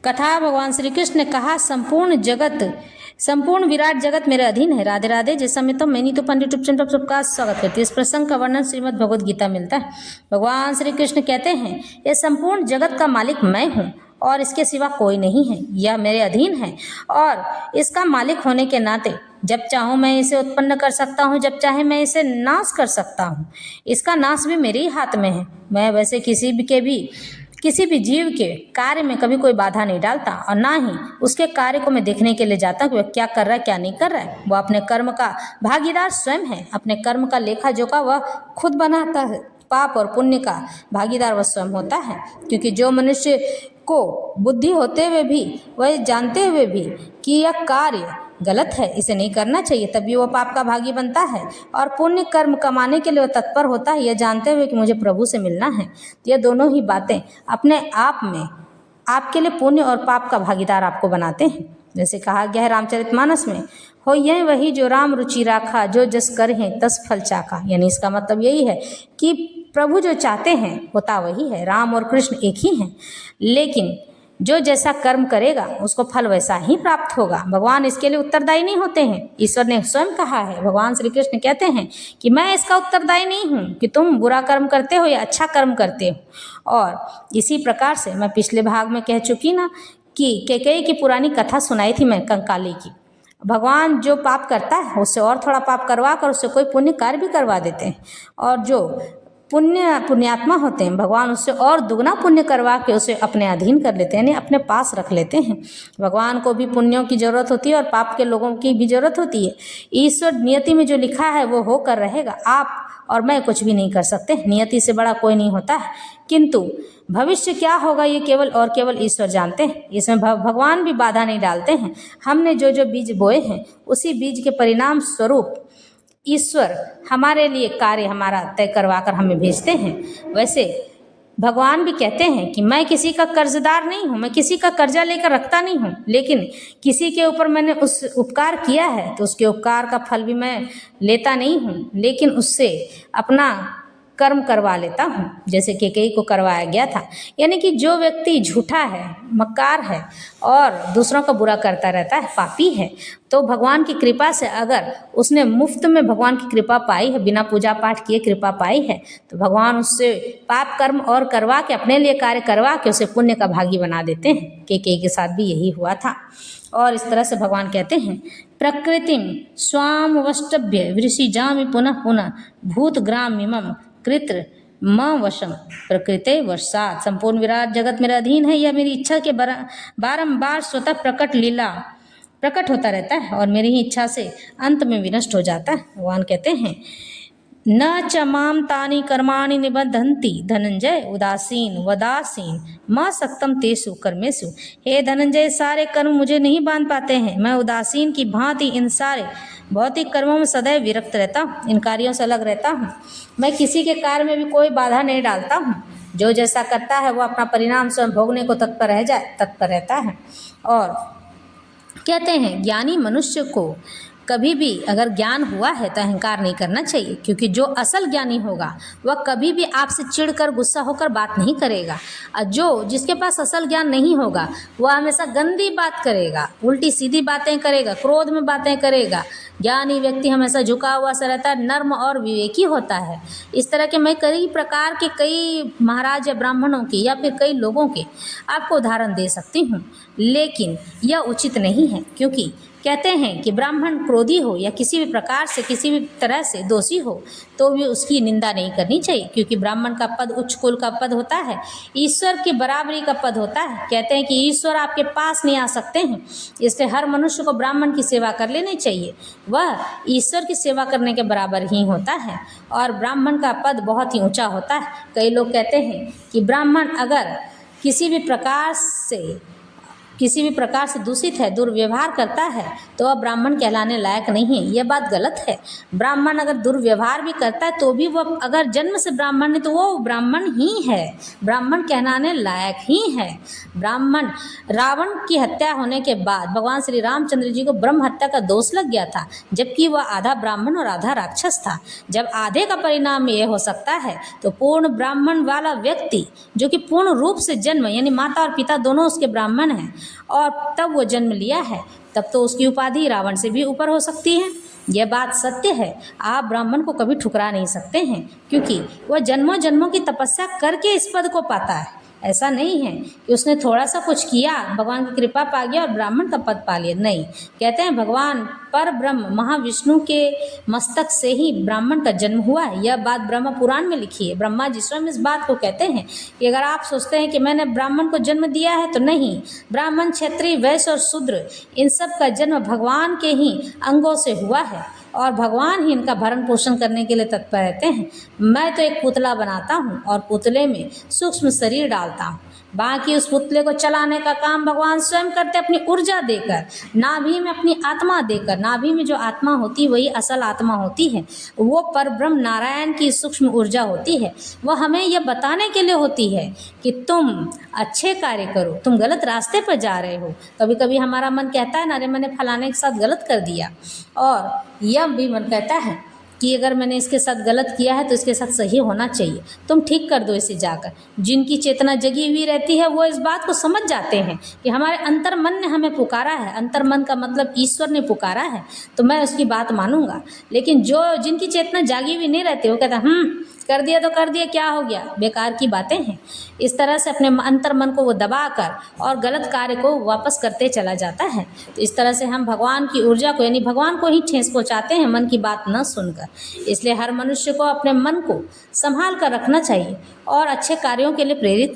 कथा भगवान श्री कृष्ण ने कहा, संपूर्ण विराट जगत मेरे अधीन है। राधे राधे। जिस समय तो मैंने तो पंडित उपचंद सबका स्वागत करती है। इस प्रसंग का वर्णन श्रीमद् भगवद गीता मिलता है। भगवान श्री कृष्ण कहते हैं, ये संपूर्ण जगत का मालिक मैं हूँ और इसके सिवा कोई नहीं है। यह मेरे अधीन है और इसका मालिक होने के नाते जब चाहूँ मैं इसे उत्पन्न कर सकता हूँ, जब चाहे मैं इसे नाश कर सकता हूँ। इसका नाश भी मेरे ही हाथ में है। मैं वैसे किसी भी जीव के कार्य में कभी कोई बाधा नहीं डालता और ना ही उसके कार्य को मैं देखने के लिए जाता कि वह क्या कर रहा है क्या नहीं कर रहा है। वह अपने कर्म का भागीदार स्वयं है। अपने कर्म का लेखा जोखा वह खुद बनाता है। पाप और पुण्य का भागीदार वह स्वयं होता है। क्योंकि जो मनुष्य को बुद्धि होते हुए भी, वह जानते हुए भी कि यह कार्य गलत है, इसे नहीं करना चाहिए, तभी वो पाप का भागी बनता है। और पुण्य कर्म कमाने के लिए वो तत्पर होता है, यह जानते हुए कि मुझे प्रभु से मिलना है। ये दोनों ही बातें अपने आप में आपके लिए पुण्य और पाप का भागीदार आपको बनाते हैं। जैसे कहा गया है रामचरितमानस में, हो यह वही जो राम रुचि राखा, जो जस कर है तस फल चाखा। यानी इसका मतलब यही है कि प्रभु जो चाहते हैं होता वही है। राम और कृष्ण एक ही हैं, लेकिन जो जैसा कर्म करेगा उसको फल वैसा ही प्राप्त होगा। भगवान इसके लिए उत्तरदायी नहीं होते हैं। ईश्वर ने स्वयं कहा है, भगवान श्री कृष्ण कहते हैं कि मैं इसका उत्तरदायी नहीं हूँ कि तुम बुरा कर्म करते हो या अच्छा कर्म करते हो। और इसी प्रकार से मैं पिछले भाग में कह चुकी ना कि कैकेयी की पुरानी कथा सुनाई थी मैं, कंकाली की। भगवान जो पाप करता है उससे और थोड़ा पाप करवा कर उससे कोई पुण्य कार्य भी करवा देते हैं। और जो पुण्यात्मा होते हैं, भगवान उससे और दुगना पुण्य करवा के उसे अपने अधीन कर लेते हैं, यानी अपने पास रख लेते हैं। भगवान को भी पुण्यों की जरूरत होती है और पाप के लोगों की भी जरूरत होती है। ईश्वर नियति में जो लिखा है वो होकर रहेगा। आप और मैं कुछ भी नहीं कर सकते, नियति से बड़ा कोई नहीं होता है। किंतु भविष्य क्या होगा ये केवल और केवल ईश्वर जानते हैं। इसमें भगवान भी बाधा नहीं डालते हैं। हमने जो जो बीज बोए हैं उसी बीज के परिणाम स्वरूप ईश्वर हमारे लिए कार्य हमारा तय करवा कर हमें भेजते हैं। वैसे भगवान भी कहते हैं कि मैं किसी का कर्जदार नहीं हूँ, मैं किसी का कर्जा लेकर रखता नहीं हूँ, लेकिन किसी के ऊपर मैंने उस उपकार किया है तो उसके उपकार का फल भी मैं लेता नहीं हूँ, लेकिन उससे अपना कर्म करवा लेता हूँ, जैसे कैकेयी को करवाया गया था। यानी कि जो व्यक्ति झूठा है, मक्कार है और दूसरों का बुरा करता रहता है, पापी है, तो भगवान की कृपा से अगर उसने मुफ्त में भगवान की कृपा पाई है, बिना पूजा पाठ किए कृपा पाई है, तो भगवान उससे पाप कर्म और करवा के अपने लिए कार्य करवा के उसे पुण्य का भागी बना देते हैं। कैकेयी के साथ भी यही हुआ था। और इस तरह से भगवान कहते हैं, प्रकृतिम स्वाम वष्टभ्य वृषिजामि पुनः पुनः भूत ग्रामीमम कृत्र म वशम प्रकृते वशात। संपूर्ण विराट जगत मेरे अधीन है। यह मेरी इच्छा के बारंबार स्वतः प्रकट होता रहता है और मेरी ही इच्छा से अंत में विनष्ट हो जाता है। भगवान कहते हैं, न च माम तानि कर्माणि निबद्धन्ति धनंजय उदासीन वदासीन मां सक्तम तेषु कर्मेषु। हे धनंजय, सारे कर्म मुझे नहीं बांध पाते हैं। मैं उदासीन की भांति इन सारे भौतिक कर्मों में सदैव विरक्त रहता हूँ, इन कार्यों से अलग रहता हूँ। मैं किसी के कार्य में भी कोई बाधा नहीं डालता हूँ। जो जैसा करता है वो अपना परिणाम स्वयं भोगने को तत्पर रहता है। और कहते हैं, ज्ञानी मनुष्य को कभी भी अगर ज्ञान हुआ है तो अहंकार नहीं करना चाहिए, क्योंकि जो असल ज्ञानी होगा वह कभी भी आपसे चिढ़कर गुस्सा होकर बात नहीं करेगा। और जिसके पास असल ज्ञान नहीं होगा वह हमेशा गंदी बात करेगा, उल्टी सीधी बातें करेगा, क्रोध में बातें करेगा। ज्ञानी व्यक्ति हमेशा झुका हुआ सा रहता है, नर्म और विवेकी होता है। इस तरह के मैं कई प्रकार के कई महाराज या ब्राह्मणों की या फिर कई लोगों के आपको उदाहरण दे सकती हूँ, लेकिन यह उचित नहीं है। क्योंकि कहते हैं कि ब्राह्मण क्रोधी हो या किसी भी प्रकार से किसी भी तरह से दोषी हो तो भी उसकी निंदा नहीं करनी चाहिए, क्योंकि ब्राह्मण का पद उच्च कुल का पद होता है, ईश्वर की बराबरी का पद होता है। कहते हैं कि ईश्वर आपके पास नहीं आ सकते हैं, इसलिए हर मनुष्य को ब्राह्मण की सेवा कर लेनी चाहिए। वह ईश्वर की सेवा करने के बराबर ही होता है और ब्राह्मण का पद बहुत ही ऊँचा होता है। कई लोग कहते हैं कि ब्राह्मण अगर किसी भी प्रकार से किसी भी प्रकार से दूषित है, दुर्व्यवहार करता है, तो वह ब्राह्मण कहलाने लायक नहीं है। यह बात गलत है। ब्राह्मण अगर दुर्व्यवहार भी करता है तो भी वह अगर जन्म से ब्राह्मण है तो वो ब्राह्मण ही है, ब्राह्मण कहलाने लायक ही है। ब्राह्मण रावण की हत्या होने के बाद भगवान श्री रामचंद्र जी को ब्रह्म हत्या का दोष लग गया था, जबकि वह आधा ब्राह्मण और आधा राक्षस था। जब आधे का परिणाम यह हो सकता है तो पूर्ण ब्राह्मण वाला व्यक्ति जो कि पूर्ण रूप से जन्म यानी माता और पिता दोनों उसके ब्राह्मण हैं और तब वो जन्म लिया है, तब तो उसकी उपाधि रावण से भी ऊपर हो सकती है। यह बात सत्य है। आप ब्राह्मण को कभी ठुकरा नहीं सकते हैं, क्योंकि वह जन्मों जन्मों की तपस्या करके इस पद को पाता है। ऐसा नहीं है कि उसने थोड़ा सा कुछ किया, भगवान की कृपा पा गया और ब्राह्मण का पद पा लिया। नहीं, कहते हैं भगवान पर ब्रह्म महाविष्णु के मस्तक से ही ब्राह्मण का जन्म हुआ है। यह बात ब्रह्म पुराण में लिखी है। ब्रह्मा जी स्वयं इस बात को कहते हैं कि अगर आप सोचते हैं कि मैंने ब्राह्मण को जन्म दिया है, तो नहीं, ब्राह्मण, क्षत्रिय, वैश्य और शूद्र इन सब का जन्म भगवान के ही अंगों से हुआ है और भगवान ही इनका भरण पोषण करने के लिए तत्पर रहते हैं। मैं तो एक पुतला बनाता हूँ और पुतले में सूक्ष्म शरीर डालता हूँ, बाकी उस पुतले को चलाने का काम भगवान स्वयं करते, अपनी ऊर्जा देकर, नाभि में अपनी आत्मा देकर। नाभि में जो आत्मा होती है वही असल आत्मा होती है, वो परब्रह्म नारायण की सूक्ष्म ऊर्जा होती है। वह हमें यह बताने के लिए होती है कि तुम अच्छे कार्य करो, तुम गलत रास्ते पर जा रहे हो। कभी कभी हमारा मन कहता है ना, अरे मैंने फलाने के साथ गलत कर दिया, और यह भी मन कहता है कि अगर मैंने इसके साथ गलत किया है तो इसके साथ सही होना चाहिए, तुम ठीक कर दो इसे जाकर। जिनकी चेतना जगी हुई रहती है वो इस बात को समझ जाते हैं कि हमारे अंतर मन ने हमें पुकारा है, अंतर मन का मतलब ईश्वर ने पुकारा है, तो मैं उसकी बात मानूंगा। लेकिन जिनकी चेतना जागी हुई नहीं रहती, वो कहता कर दिया तो कर दिया, क्या हो गया, बेकार की बातें हैं। इस तरह से अपने अंतर मन को वो दबाकर और गलत कार्य को वापस करते चला जाता है। तो इस तरह से हम भगवान की ऊर्जा को यानी भगवान को ही ठेस पहुँचाते हैं, मन की बात न सुनकर। इसलिए हर मनुष्य को अपने मन को संभाल कर रखना चाहिए और अच्छे कार्यों के लिए प्रेरित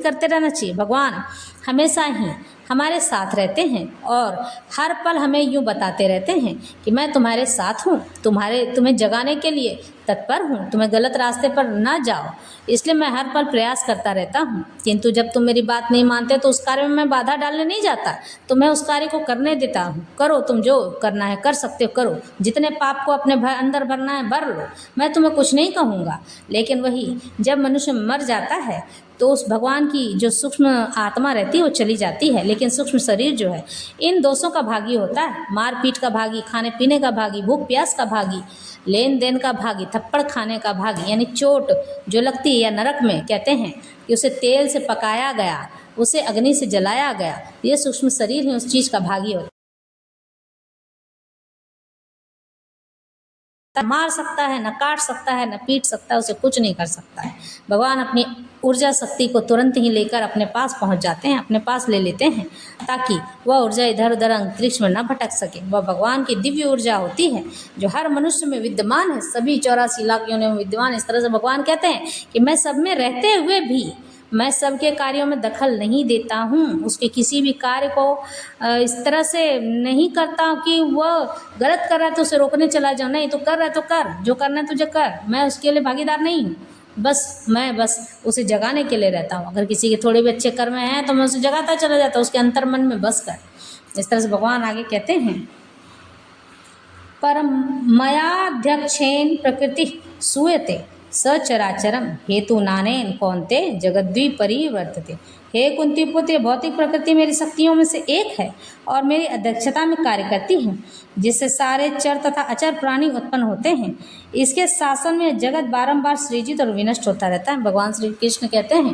करते रहना चाहिए। भगवान हमेशा ही हमारे साथ रहते हैं और हर पल हमें यूँ बताते रहते हैं कि मैं तुम्हारे साथ हूँ, तुम्हें जगाने के लिए तत्पर हूँ, तुम्हें गलत रास्ते पर ना जाओ। इसलिए मैं हर पल प्रयास करता रहता हूँ, किंतु जब तुम मेरी बात नहीं मानते तो उस कार्य में मैं बाधा डालने नहीं जाता, तो मैं उस कार्य को करने देता हूँ। करो, तुम जो करना है कर सकते हो करो, जितने पाप को अपने अंदर भरना है भर लो, मैं तुम्हें कुछ नहीं कहूँगा। लेकिन वही जब मनुष्य मर जाता है तो उस भगवान की जो सूक्ष्म आत्मा रहती है वो चली जाती है, लेकिन सूक्ष्म शरीर जो है इन दोषों का भागी होता है। मारपीट का भागी, खाने पीने का भागी, भूख प्यास का भागी, लेन देन का भागी, थप्पड़ खाने का भागी, यानी चोट जो लगती है, या नरक में कहते हैं कि उसे तेल से पकाया गया, उसे अग्नि से जलाया गया, ये सूक्ष्म शरीर ही उस चीज़ का भागी होता है। मार सकता है, न काट सकता है, न पीट सकता है, उसे कुछ नहीं कर सकता है। भगवान अपनी ऊर्जा शक्ति को तुरंत ही लेकर अपने पास पहुंच जाते हैं, अपने पास ले लेते हैं, ताकि वह ऊर्जा इधर उधर अंतरिक्ष में न भटक सके। वह भगवान की दिव्य ऊर्जा होती है जो हर मनुष्य में विद्यमान है, सभी 84 लाख योनियों में विद्यमान। इस तरह से भगवान कहते हैं कि मैं सब में रहते हुए भी मैं सबके कार्यों में दखल नहीं देता हूँ, उसके किसी भी कार्य को इस तरह से नहीं करता हूँ कि वह गलत कर रहा है तो उसे रोकने चला जाऊँ। नहीं, तो कर रहा है तो कर, जो करना है तुझे कर, मैं उसके लिए भागीदार नहीं हूँ। मैं बस उसे जगाने के लिए रहता हूँ। अगर किसी के थोड़े भी अच्छे कर्म हैं तो मैं उसे जगाता चला जाता हूँ, उसके अंतर मन में बस कर। इस तरह से भगवान आगे कहते हैं, परम मयाध्यक्षेन प्रकृति सूयते सचराचरम हेतु नानेन कौन्ते जगद्विपरिवर्तते। हे कुंती पुत्र, भौतिक प्रकृति मेरी शक्तियों में से एक है और मेरी अध्यक्षता में कार्य करती है, जिससे सारे चर तथा अचर प्राणी उत्पन्न होते हैं। इसके शासन में जगत बारंबार सृजित और विनष्ट होता रहता है। भगवान श्री कृष्ण कहते हैं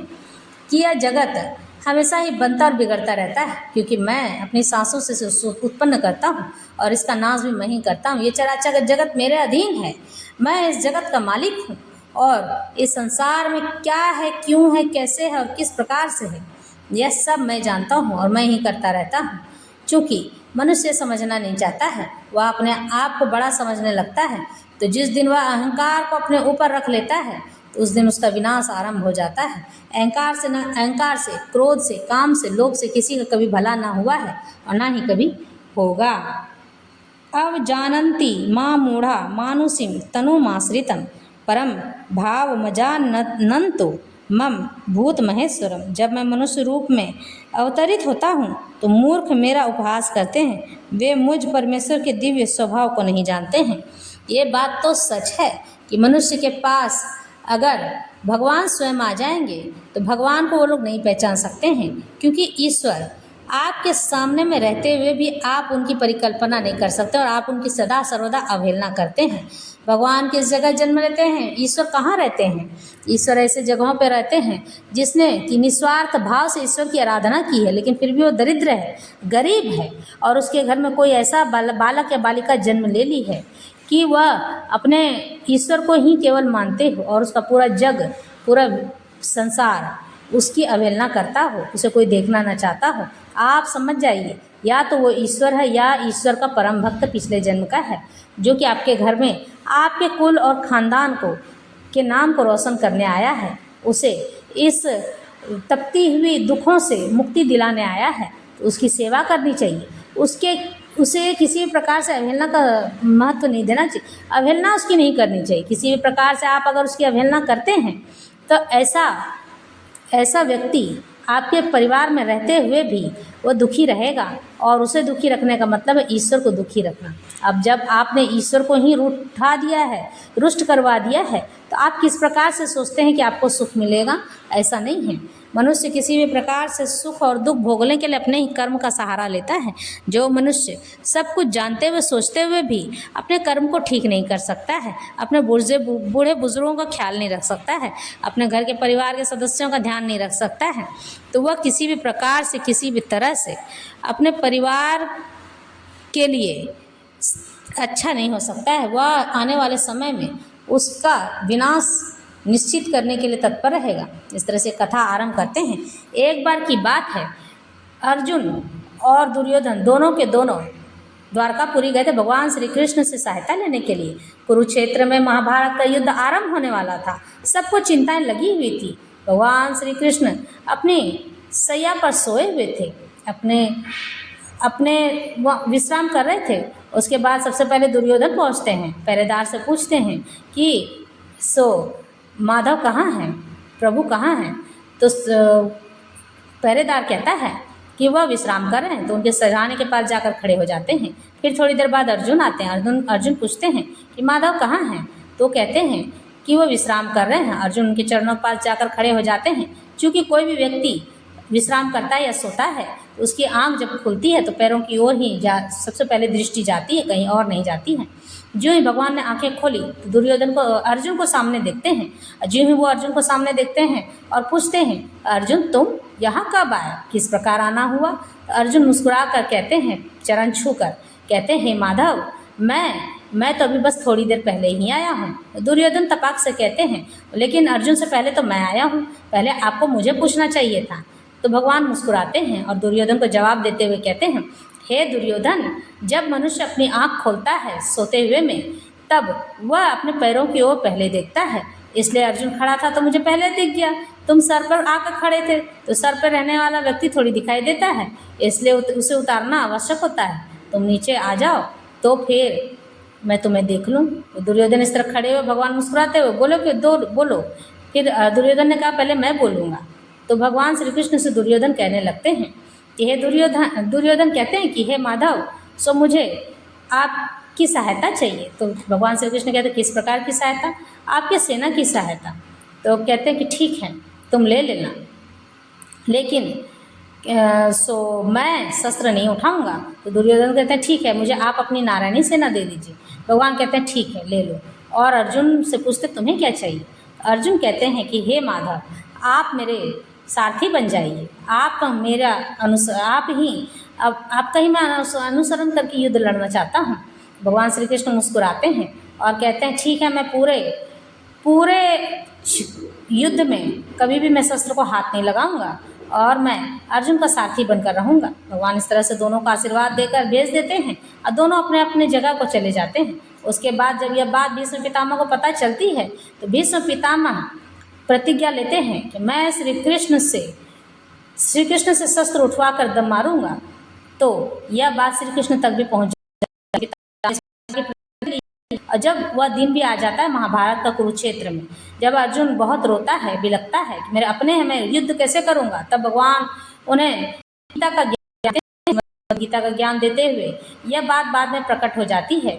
कि यह जगत हमेशा ही बनता और बिगड़ता रहता है, क्योंकि मैं अपनी सांसों से उत्पन्न करता हूँ और इसका नाश भी मैं ही करता हूँ। ये चराचर जगत मेरे अधीन है, मैं इस जगत का मालिक हूँ और इस संसार में क्या है, क्यों है, कैसे है और किस प्रकार से है, यह सब मैं जानता हूँ और मैं ही करता रहता हूँ। चूँकि मनुष्य समझना नहीं चाहता है, वह अपने आप को बड़ा समझने लगता है, तो जिस दिन वह अहंकार को अपने ऊपर रख लेता है तो उस दिन उसका विनाश आरंभ हो जाता है। अहंकार से, क्रोध से, काम से, लोभ से किसी का कभी भला ना हुआ है और ना ही कभी होगा। अब जानन्ति मां मूढ़ा मानुषीं तनुमाश्रितं परम भाव मजानन्तो मम भूत महेश्वरम, जब मैं मनुष्य रूप में अवतरित होता हूँ तो मूर्ख मेरा उपहास करते हैं, वे मुझ परमेश्वर के दिव्य स्वभाव को नहीं जानते हैं। ये बात तो सच है कि मनुष्य के पास अगर भगवान स्वयं आ जाएंगे तो भगवान को वो लोग नहीं पहचान सकते हैं, क्योंकि ईश्वर आपके सामने में रहते हुए भी आप उनकी परिकल्पना नहीं कर सकते और आप उनकी सदा सर्वदा अवहेलना करते हैं। भगवान किस जगह जन्म लेते हैं? ईश्वर कहाँ रहते हैं? ईश्वर ऐसे जगहों पर रहते हैं जिसने कि निस्वार्थ भाव से ईश्वर की आराधना की है, लेकिन फिर भी वो दरिद्र है, गरीब है, और उसके घर में कोई ऐसा बालक या बालिका जन्म ले ली है कि वह अपने ईश्वर को ही केवल मानते हो और उसका पूरा जग, पूरा संसार उसकी अवहेलना करता हो, उसे कोई देखना ना चाहता हो। आप समझ जाइए, या तो वो ईश्वर है या ईश्वर का परम भक्त पिछले जन्म का है, जो कि आपके घर में आपके कुल और ख़ानदान को के नाम को रोशन करने आया है, उसे इस तपती हुई दुखों से मुक्ति दिलाने आया है। तो उसकी सेवा करनी चाहिए, उसे किसी भी प्रकार से अवहेलना का महत्व नहीं देना चाहिए, अवहेलना उसकी नहीं करनी चाहिए। किसी भी प्रकार से आप अगर उसकी अवहेलना करते हैं तो ऐसा व्यक्ति आपके परिवार में रहते हुए भी वो दुखी रहेगा, और उसे दुखी रखने का मतलब है ईश्वर को दुखी रखना। अब जब आपने ईश्वर को ही रूठा दिया है, रुष्ट करवा दिया है, तो आप किस प्रकार से सोचते हैं कि आपको सुख मिलेगा? ऐसा नहीं है। मनुष्य किसी भी प्रकार से सुख और दुख भोगने के लिए अपने ही कर्म का सहारा लेता है। जो मनुष्य सब कुछ जानते हुए सोचते हुए भी अपने कर्म को ठीक नहीं कर सकता है, अपने बूढ़े बुजुर्गों का ख्याल नहीं रख सकता है, अपने घर के परिवार के सदस्यों का ध्यान नहीं रख सकता है, तो वह किसी भी प्रकार से, किसी भी तरह से अपने परिवार के लिए अच्छा नहीं हो सकता है। वह आने वाले समय में उसका विनाश निश्चित करने के लिए तत्पर रहेगा। इस तरह से कथा आरंभ करते हैं। एक बार की बात है, अर्जुन और दुर्योधन दोनों के दोनों द्वारकापुरी गए थे भगवान श्री कृष्ण से सहायता लेने के लिए। कुरुक्षेत्र में महाभारत का युद्ध आरंभ होने वाला था, सबको चिंताएं लगी हुई थी। भगवान श्री कृष्ण अपनी सैया पर सोए हुए थे, अपने विश्राम कर रहे थे। उसके बाद सबसे पहले दुर्योधन पहुंचते हैं, पहरेदार से पूछते हैं कि माधव कहाँ हैं, प्रभु कहाँ हैं? तो पहरेदार कहता है कि वह विश्राम कर रहे हैं, तो उनके सराहने के पास जाकर खड़े हो जाते हैं। फिर थोड़ी देर बाद अर्जुन आते हैं। अर्जुन पूछते हैं कि माधव कहाँ हैं? तो कहते हैं कि वह विश्राम कर रहे हैं। अर्जुन उनके चरणों के पास जाकर खड़े हो जाते हैं। क्योंकि कोई भी व्यक्ति विश्राम करता है या सोता है, उसकी आँख जब खुलती है तो पैरों की ओर ही सबसे पहले दृष्टि जाती है, कहीं और नहीं जाती है। जो ही भगवान ने आंखें खोली तो अर्जुन को सामने देखते हैं। जो ही वो अर्जुन को सामने देखते हैं और पूछते हैं, अर्जुन तुम यहाँ कब आए, किस प्रकार आना हुआ? तो अर्जुन मुस्कुरा कर कहते हैं, चरण छू कर कहते हैं, हे माधव, मैं तो अभी बस थोड़ी देर पहले ही आया हूँ। दुर्योधन तपाक से कहते हैं, लेकिन अर्जुन से पहले तो मैं आया हूँ, पहले आपको मुझे पूछना चाहिए था। तो भगवान मुस्कुराते हैं और दुर्योधन को जवाब देते हुए कहते हैं, हे दुर्योधन, जब मनुष्य अपनी आँख खोलता है सोते हुए में, तब वह अपने पैरों की ओर पहले देखता है। इसलिए अर्जुन खड़ा था तो मुझे पहले दिख गया। तुम सर पर आकर खड़े थे तो सर पर रहने वाला व्यक्ति थोड़ी दिखाई देता है, इसलिए उसे उतारना आवश्यक होता है। तुम नीचे आ जाओ तो फिर मैं तुम्हें देख लूँ। दुर्योधन इस तरह खड़े हुए भगवान मुस्कुराते हुए बोलो। फिर दुर्योधन ने कहा, पहले मैं बोलूँगा। तो भगवान श्री कृष्ण से दुर्योधन कहने लगते हैं कि हे दुर्योधन कहते हैं कि हे माधव, सो मुझे आपकी सहायता चाहिए। तो भगवान श्री कृष्ण कहते हैं, किस प्रकार की सहायता? आपके सेना की सहायता। तो कहते हैं कि ठीक है, तुम ले लेना, लेकिन मैं शस्त्र नहीं उठाऊंगा। तो दुर्योधन कहते हैं, ठीक है, मुझे आप अपनी नारायणी सेना दे दीजिए। भगवान कहते हैं, ठीक है, ले लो। और अर्जुन से पूछते, तुम्हें क्या चाहिए? अर्जुन कहते हैं कि हे माधव, आप मेरे सारथी बन जाइए, आपका ही मैं अनुसरण करके युद्ध लड़ना चाहता हूँ। भगवान श्री कृष्ण मुस्कुराते हैं और कहते हैं, ठीक है, मैं पूरे युद्ध में कभी भी मैं शस्त्र को हाथ नहीं लगाऊंगा और मैं अर्जुन का सारथी बनकर रहूंगा। भगवान इस तरह से दोनों को आशीर्वाद देकर भेज देते हैं और दोनों अपने अपने जगह को चले जाते हैं। उसके बाद जब यह बात भीष्म पितामह को पता चलती है तो भीष्म पितामह प्रतिज्ञा लेते हैं कि मैं श्री कृष्ण से शस्त्र उठवा कर दम मारूंगा। तो यह बात श्री कृष्ण तक भी पहुंच जाती है। और जब वह दिन भी आ जाता है महाभारत का कुरुक्षेत्र में, जब अर्जुन बहुत रोता है, बिलखता है कि मेरे अपने हैं, मैं युद्ध कैसे करूँगा, तब भगवान उन्हें गीता का ज्ञान देते हुए यह बात बाद में प्रकट हो जाती है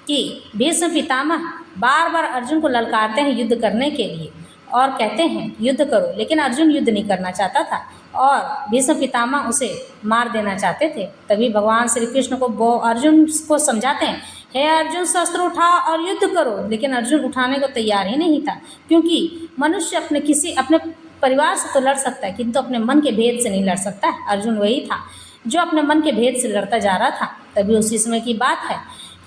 कि भीष्म पितामह बार बार अर्जुन को ललकारते हैं युद्ध करने के लिए और कहते हैं युद्ध करो, लेकिन अर्जुन युद्ध नहीं करना चाहता था और भीष्म पितामह उसे मार देना चाहते थे। तभी भगवान श्री कृष्ण को वो अर्जुन को समझाते हैं, हे अर्जुन शस्त्र उठाओ और युद्ध करो, लेकिन अर्जुन उठाने को तैयार ही नहीं था, क्योंकि मनुष्य अपने परिवार से तो लड़ सकता है किंतु अपने मन के भेद से नहीं लड़ सकता। अर्जुन वही था जो अपने मन के भेद से लड़ता जा रहा था। तभी उसी समय की बात है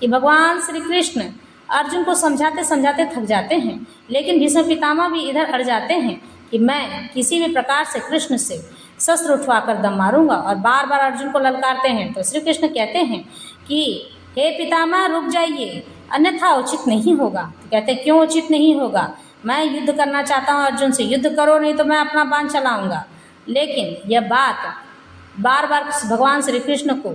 कि भगवान श्री कृष्ण अर्जुन को समझाते समझाते थक जाते हैं, लेकिन भीष्म पितामह भी इधर अड़ जाते हैं कि मैं किसी भी प्रकार से कृष्ण से शस्त्र उठवाकर दम मारूंगा, और बार बार अर्जुन को ललकारते हैं। तो श्री कृष्ण कहते हैं कि हे पितामह रुक जाइए, अन्यथा उचित नहीं होगा। तो कहते हैं क्यों उचित नहीं होगा, मैं युद्ध करना चाहता हूँ अर्जुन से, युद्ध करो नहीं तो मैं अपना बाण चलाऊंगा। लेकिन यह बात बार बार भगवान श्री कृष्ण को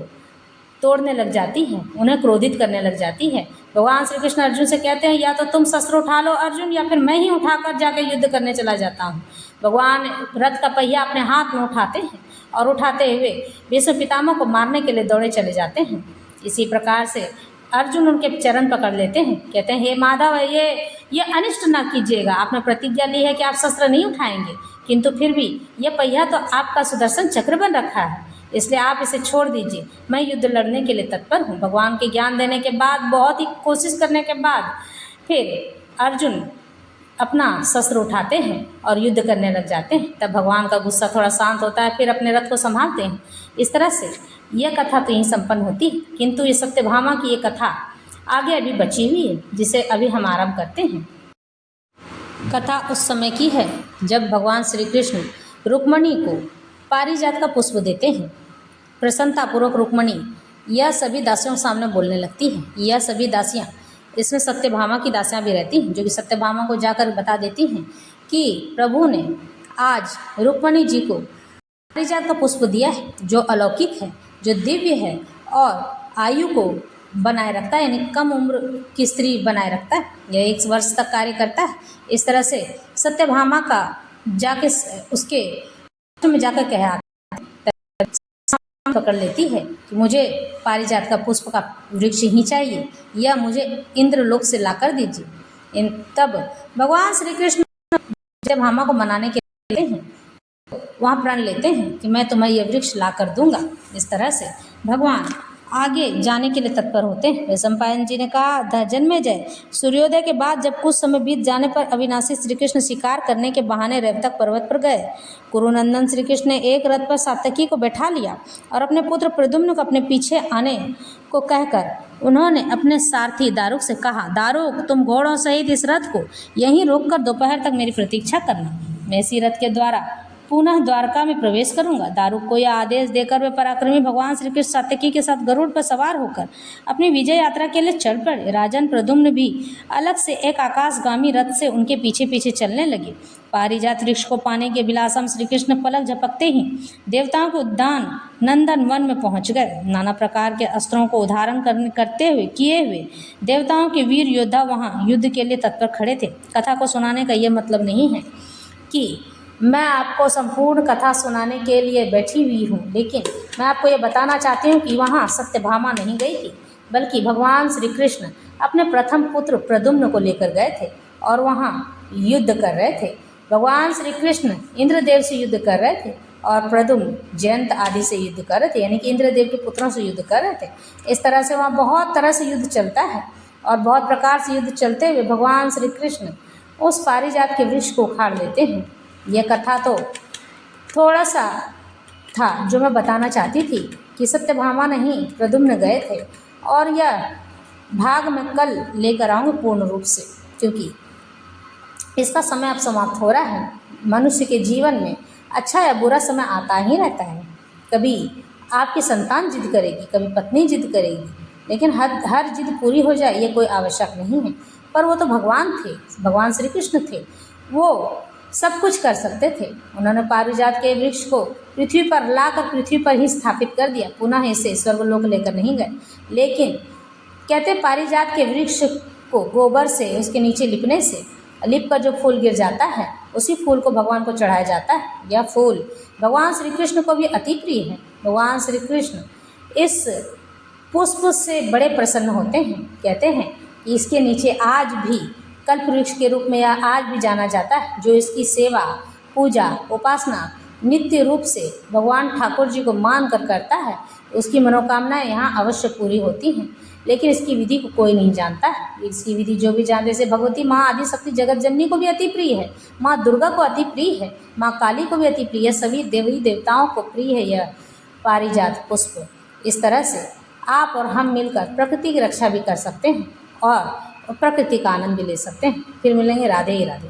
तोड़ने लग जाती है, उन्हें क्रोधित करने लग जाती है। भगवान श्री कृष्ण अर्जुन से कहते हैं या तो तुम शस्त्र उठा लो अर्जुन, या फिर मैं ही उठाकर जाकर युद्ध करने चला जाता हूँ। भगवान रथ का पहिया अपने हाथ में उठाते हैं और उठाते हुए भीष्म पितामह को मारने के लिए दौड़े चले जाते हैं। इसी प्रकार से अर्जुन उनके चरण पकड़ लेते हैं, कहते हैं हे माधव ये अनिष्ट ना कीजिएगा, आपने प्रतिज्ञा ली है कि आप शस्त्र नहीं उठाएंगे, किंतु फिर भी यह पहिया तो आपका सुदर्शन चक्र बन रखा है, इसलिए आप इसे छोड़ दीजिए, मैं युद्ध लड़ने के लिए तत्पर हूँ। भगवान के ज्ञान देने के बाद, बहुत ही कोशिश करने के बाद फिर अर्जुन अपना शस्त्र उठाते हैं और युद्ध करने लग जाते हैं। तब भगवान का गुस्सा थोड़ा शांत होता है, फिर अपने रथ को संभालते हैं। इस तरह से यह कथा तो यहीं संपन्न होती है, किंतु ये सत्यभामा की ये कथा आगे अभी बची हुई है, जिसे अभी हम आरंभ करते हैं। कथा उस समय की है जब भगवान श्री कृष्ण रुक्मणी को पारिजात का पुष्प देते हैं। प्रसन्नतापूर्वक रुक्मणी यह सभी दासियों के सामने बोलने लगती है। यह सभी दासियाँ, इसमें सत्यभामा की दासियाँ भी रहती हैं, जो कि सत्यभामा को जाकर बता देती हैं कि प्रभु ने आज रुक्मणी जी को पारिजात का पुष्प दिया है, जो अलौकिक है, जो दिव्य है और आयु को बनाए रखता है, यानी कम उम्र की स्त्री बनाए रखता है, यह 1 वर्ष तक कार्य करता है। इस तरह से सत्यभामा का जाके उसके में जाकर कहा पकड़ लेती है कि मुझे पारिजात का पुष्प का वृक्ष ही चाहिए, या मुझे इंद्रलोक से लाकर दीजिए। तब भगवान श्री कृष्ण सत्यभामा को मनाने के लिए हैं, वहाँ प्रण लेते हैं कि मैं तुम्हें यह वृक्ष ला कर दूंगा। इस तरह से भगवान आगे जाने के लिए तत्पर होते हैं। वैशंपायन जी ने कहा, जन्मेजय, सूर्योदय के बाद जब कुछ समय बीत जाने पर अविनाशी श्री कृष्ण शिकार करने के बहाने रेवतक पर्वत पर गए। कुरुनंदन श्री कृष्ण ने एक रथ पर सात्यकी को बैठा लिया और अपने पुत्र प्रद्युम्न को अपने पीछे आने को कहकर उन्होंने अपने सारथी दारुक से कहा, दारुक, तुम घोड़ों सहित इस रथ को यहीं रोककर दोपहर तक मेरी प्रतीक्षा करना, मैं इसी रथ के द्वारा पुनः द्वारका में प्रवेश करूंगा। दारुक को यह आदेश देकर वे पराक्रमी भगवान श्री कृष्ण सात्यकी के साथ गरुड़ पर सवार होकर अपनी विजय यात्रा के लिए चल पड़े। राजन प्रद्युम्न भी अलग से एक आकाशगामी रथ से उनके पीछे पीछे चलने लगे। पारिजात वृक्ष को पाने के विलासम श्री कृष्ण पलक झपकते ही देवताओं के उद्यान नंदन वन में पहुंच गए। नाना प्रकार के अस्त्रों को उधारण किए हुए देवताओं के वीर योद्धा वहाँ युद्ध के लिए तत्पर खड़े थे। कथा को सुनाने का ये मतलब नहीं है कि मैं आपको संपूर्ण कथा सुनाने के लिए बैठी हुई हूँ, लेकिन मैं आपको ये बताना चाहती हूँ कि वहाँ सत्यभामा नहीं गई थी, बल्कि भगवान श्री कृष्ण अपने प्रथम पुत्र प्रद्युम्न को लेकर गए थे और वहाँ युद्ध कर रहे थे। भगवान श्री कृष्ण इंद्रदेव से युद्ध कर रहे थे और प्रद्युम्न जयंत आदि से युद्ध कर रहे थे, यानी कि इंद्रदेव के पुत्रों से युद्ध कर रहे थे। इस तरह से वहाँ बहुत तरह से युद्ध चलता है और बहुत प्रकार से युद्ध चलते हुए भगवान श्री कृष्ण उस पारिजात के वृक्ष को उखाड़ लेते हैं। यह कथा तो थोड़ा सा था जो मैं बताना चाहती थी कि सत्यभामा नहीं प्रद्युम्न गए थे, और यह भाग मैं कल लेकर आऊँगी पूर्ण रूप से, क्योंकि इसका समय अब समाप्त हो रहा है। मनुष्य के जीवन में अच्छा या बुरा समय आता ही रहता है। कभी आपकी संतान जिद करेगी, कभी पत्नी जिद करेगी, लेकिन हर जिद पूरी हो जाए ये कोई आवश्यक नहीं है। पर वो तो भगवान थे, भगवान श्री कृष्ण थे, वो सब कुछ कर सकते थे। उन्होंने पारिजात के वृक्ष को पृथ्वी पर लाकर पृथ्वी पर ही स्थापित कर दिया, पुनः इसे स्वर्गलोक लेकर नहीं गए। लेकिन कहते पारिजात के वृक्ष को गोबर से उसके नीचे लिपने से लिप का जो फूल गिर जाता है उसी फूल को भगवान को चढ़ाया जाता है। यह फूल भगवान श्री कृष्ण को भी अति प्रिय है। भगवान श्री कृष्ण इस पुष्प से बड़े प्रसन्न होते हैं। कहते हैं कि इसके नीचे आज भी कल्प वृक्ष के रूप में यह आज भी जाना जाता है। जो इसकी सेवा पूजा उपासना नित्य रूप से भगवान ठाकुर जी को मान कर करता है उसकी मनोकामनाएं यहाँ अवश्य पूरी होती हैं। लेकिन इसकी विधि को कोई नहीं जानता है। इसकी विधि जो भी जानते, जैसे भगवती माँ आदि शक्ति जगत जननी को भी अति प्रिय है, माँ दुर्गा को अति प्रिय है, माँ काली को भी अति प्रिय है, सभी देवी देवताओं को प्रिय है यह पारिजात पुष्प। इस तरह से आप और हम मिलकर प्रकृति की रक्षा भी कर सकते हैं और प्रकृति का आनंद भी ले सकते हैं। फिर मिलेंगे। राधे ही राधे।